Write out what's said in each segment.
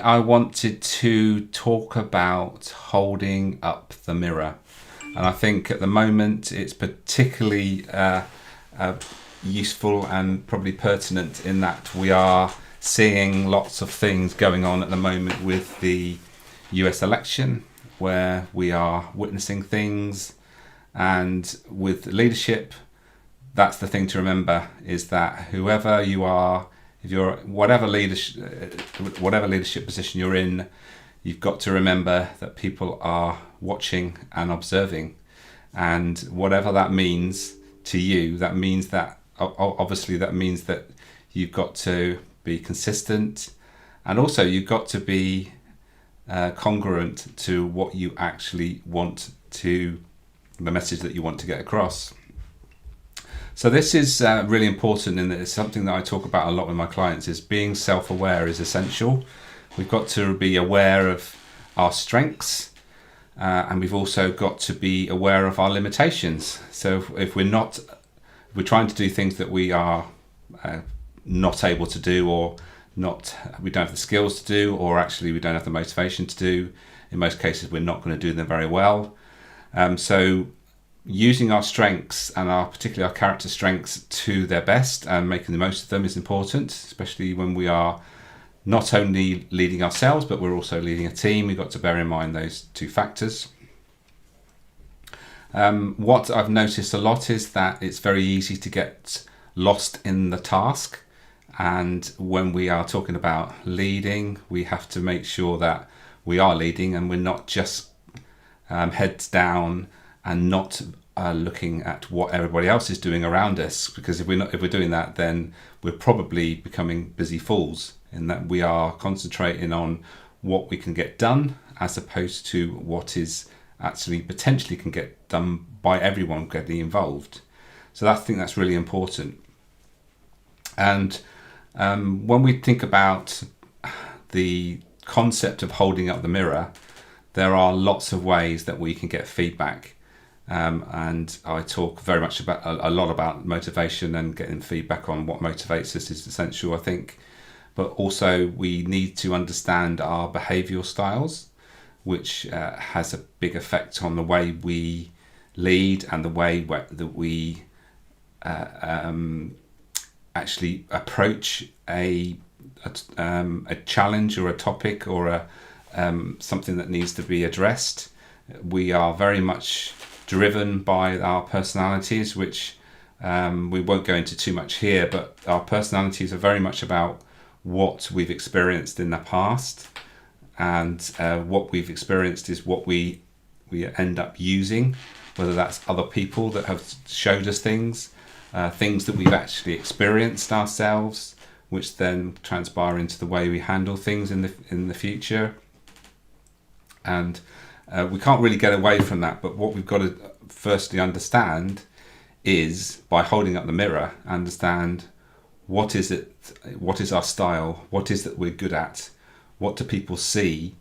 I wanted to talk about holding up the mirror. And I think at the moment it's particularly useful and probably pertinent in that we are seeing lots of things going on at the moment with the US election, where we are witnessing things, and with leadership, that's the thing to remember, is that whoever you are, if you're whatever leadership position you're in, you've got to remember that people are watching and observing, and whatever that means to you, that means that obviously that means that you've got to be consistent, and also you've got to be congruent to what you actually want to, the message that you want to get across. So this is really important, and it's something that I talk about a lot with my clients. Is being self-aware is essential. We've got to be aware of our strengths, and we've also got to be aware of our limitations. So if we're trying to do things that we are not able to do, or we don't have the skills to do, or actually we don't have the motivation to do, in most cases we're not going to do them very well. So using our strengths, and particularly our character strengths, to their best and making the most of them is important, especially when we are not only leading ourselves but we're also leading a team. We've got to bear in mind those two factors. What I've noticed a lot is that it's very easy to get lost in the task, and when we are talking about leading, we have to make sure that we are leading and we're not just heads down and not looking at what everybody else is doing around us. Because if we're doing that, then we're probably becoming busy fools, in that we are concentrating on what we can get done as opposed to what is actually potentially can get done by everyone getting involved. So I think that's really important. And when we think about the concept of holding up the mirror, there are lots of ways that we can get feedback. And I talk very much about a lot about motivation, and getting feedback on what motivates us is essential, I think. But also we need to understand our behavioural styles, which has a big effect on the way we lead and the way that we actually approach a challenge or a topic or something that needs to be addressed. We are very much driven by our personalities, which we won't go into too much here, but our personalities are very much about what we've experienced in the past, and what we've experienced is what we end up using, whether that's other people that have showed us things that we've actually experienced ourselves, which then transpire into the way we handle things in the future. And we can't really get away from that, but what we've got to firstly understand is, by holding up the mirror, understand what is our style, what is that we're good at, what do people see,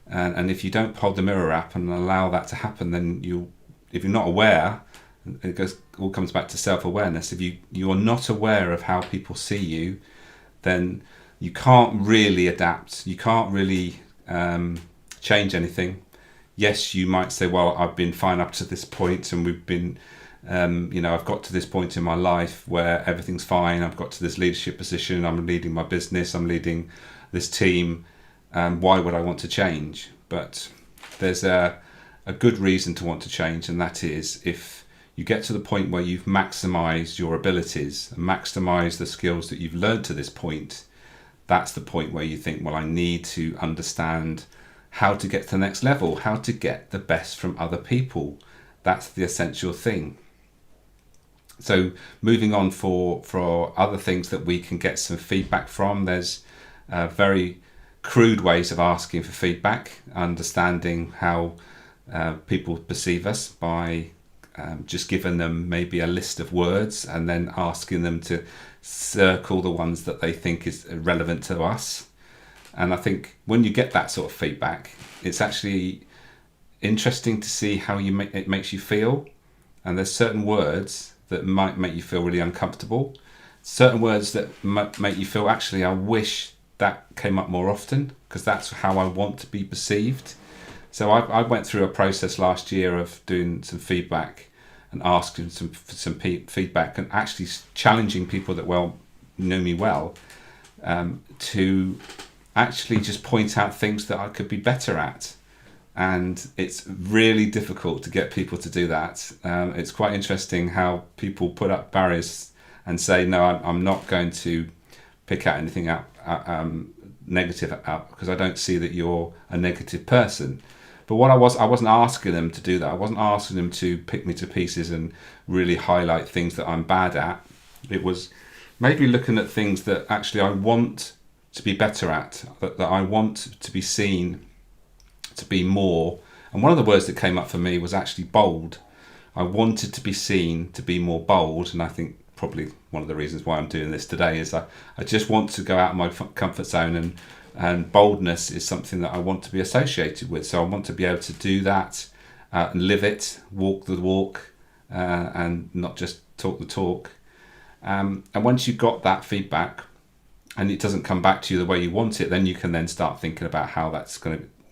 and if you don't hold the mirror up and allow that to happen, then if you're not aware, all comes back to self-awareness. If you're not aware of how people see you, then you can't really adapt, you can't really change anything. Yes, you might say, well, I've been fine up to this point, and we've been, I've got to this point in my life where everything's fine. I've got to this leadership position. I'm leading my business. I'm leading this team. Why would I want to change? But there's a good reason to want to change, and that is if you get to the point where you've maximized your abilities, maximized the skills that you've learned to this point. That's the point where you think, well, I need to understand how to get to the next level, how to get the best from other people. That's the essential thing. So moving on for other things that we can get some feedback from, there's very crude ways of asking for feedback, understanding how people perceive us by just giving them maybe a list of words and then asking them to circle the ones that they think is relevant to us. And I think when you get that sort of feedback, it's actually interesting to see how it makes you feel. And there's certain words that might make you feel really uncomfortable. Certain words that might make you feel, actually, I wish that came up more often because that's how I want to be perceived. So I went through a process last year of doing some feedback and asking for some feedback and actually challenging people that know me well, to actually just point out things that I could be better at. And it's really difficult to get people to do that. It's quite interesting how people put up barriers and say, no, I'm not going to pick out anything negative out because I don't see that you're a negative person. But I wasn't asking them to do that. I wasn't asking them to pick me to pieces and really highlight things that I'm bad at. It was maybe looking at things that actually I want to be better at, that I want to be seen to be more. And one of the words that came up for me was actually bold. I wanted to be seen to be more bold, and I think probably one of the reasons why I'm doing this today is I just want to go out of my comfort zone, and boldness is something that I want to be associated with. So I want to be able to do that and live it, walk the walk, and not just talk the talk. And once you've got that feedback and it doesn't come back to you the way you want it, then you can then start thinking about how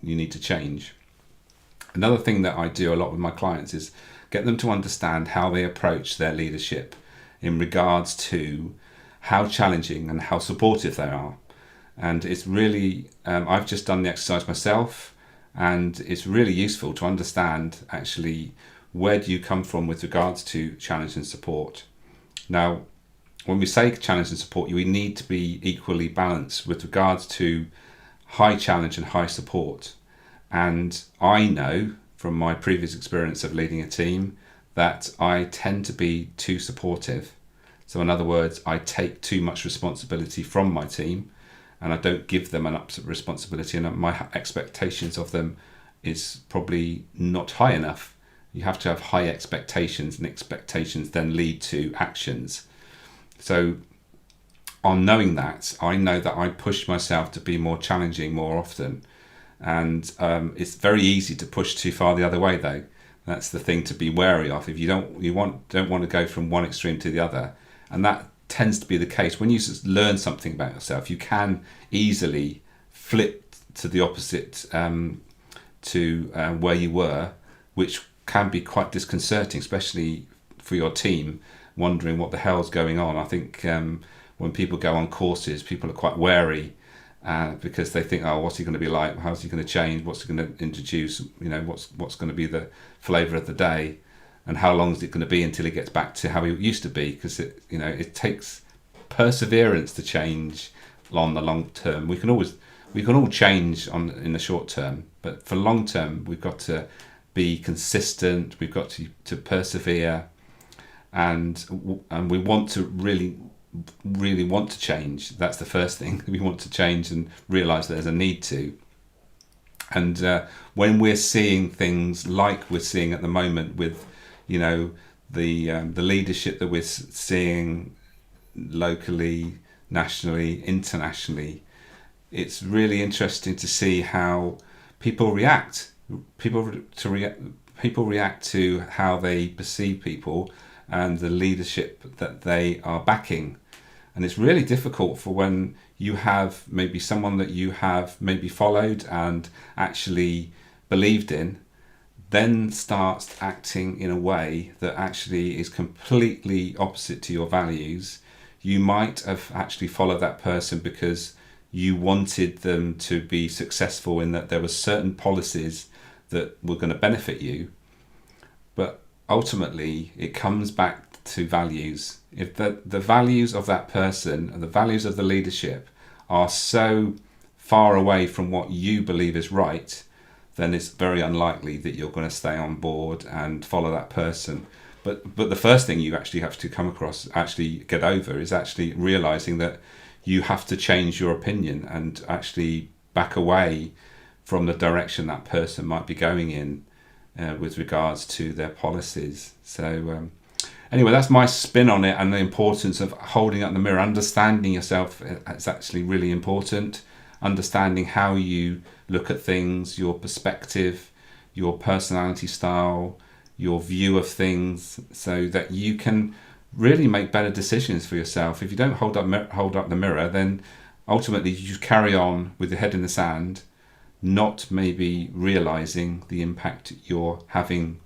you need to change. Another thing that I do a lot with my clients is get them to understand how they approach their leadership in regards to how challenging and how supportive they are. And it's really, I've just done the exercise myself, and it's really useful to understand actually where do you come from with regards to challenge and support. Now, when we say challenge and support, we need to be equally balanced with regards to high challenge and high support. And I know from my previous experience of leading a team that I tend to be too supportive. So in other words, I take too much responsibility from my team and I don't give them enough responsibility, and my expectations of them is probably not high enough. You have to have high expectations, and expectations then lead to actions. So on knowing that, I know that I push myself to be more challenging more often. And it's very easy to push too far the other way, though. That's the thing to be wary of. If you don't want to go from one extreme to the other, and that tends to be the case when you learn something about yourself. You can easily flip to the opposite, to where you were, which can be quite disconcerting, especially for your team, wondering what the hell's going on. I think when people go on courses, people are quite wary. Because they think, oh, what's he going to be like? How's he going to change? What's he going to introduce? What's going to be the flavour of the day, and how long is it going to be until he gets back to how he used to be? Because it takes perseverance to change on the long term. We can all change in the short term, but for long term, we've got to be consistent. We've got to persevere, and we want to really want to change. That's the first thing. We want to change and realise there's a need to. And when we're seeing things like we're seeing at the moment with, the leadership that we're seeing locally, nationally, internationally, it's really interesting to see how people react. People react to how they perceive people and the leadership that they are backing. And it's really difficult for when you have maybe someone that you have maybe followed and actually believed in, then starts acting in a way that actually is completely opposite to your values. You might have actually followed that person because you wanted them to be successful in that there were certain policies that were going to benefit you. But ultimately, it comes back to values. If the values of that person and the values of the leadership are so far away from what you believe is right, then it's very unlikely that you're going to stay on board and follow that person. But the first thing you actually have to come across, actually get over, is actually realizing that you have to change your opinion and actually back away from the direction that person might be going in with regards to their policies. So anyway, that's my spin on it, and the importance of holding up the mirror. Understanding yourself is actually really important. Understanding how you look at things, your perspective, your personality style, your view of things, so that you can really make better decisions for yourself. If you don't hold up the mirror, then ultimately you just carry on with your head in the sand, not maybe realizing the impact you're having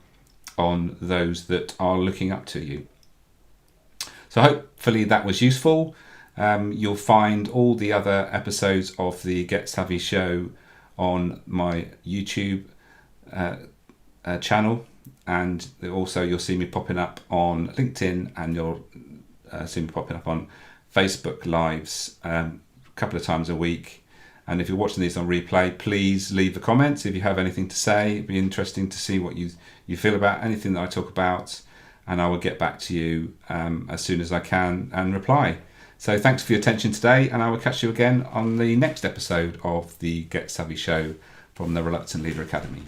on those that are looking up to you. So hopefully that was useful. You'll find all the other episodes of the Get Savvy show on my YouTube channel, and also you'll see me popping up on LinkedIn, and you'll see me popping up on Facebook Lives a couple of times a week. And if you're watching these on replay, please leave the comments if you have anything to say. It'd be interesting to see what you feel about anything that I talk about, and I will get back to you as soon as I can and reply. So thanks for your attention today, and I will catch you again on the next episode of the Get Savvy show from the Reluctant Leader Academy.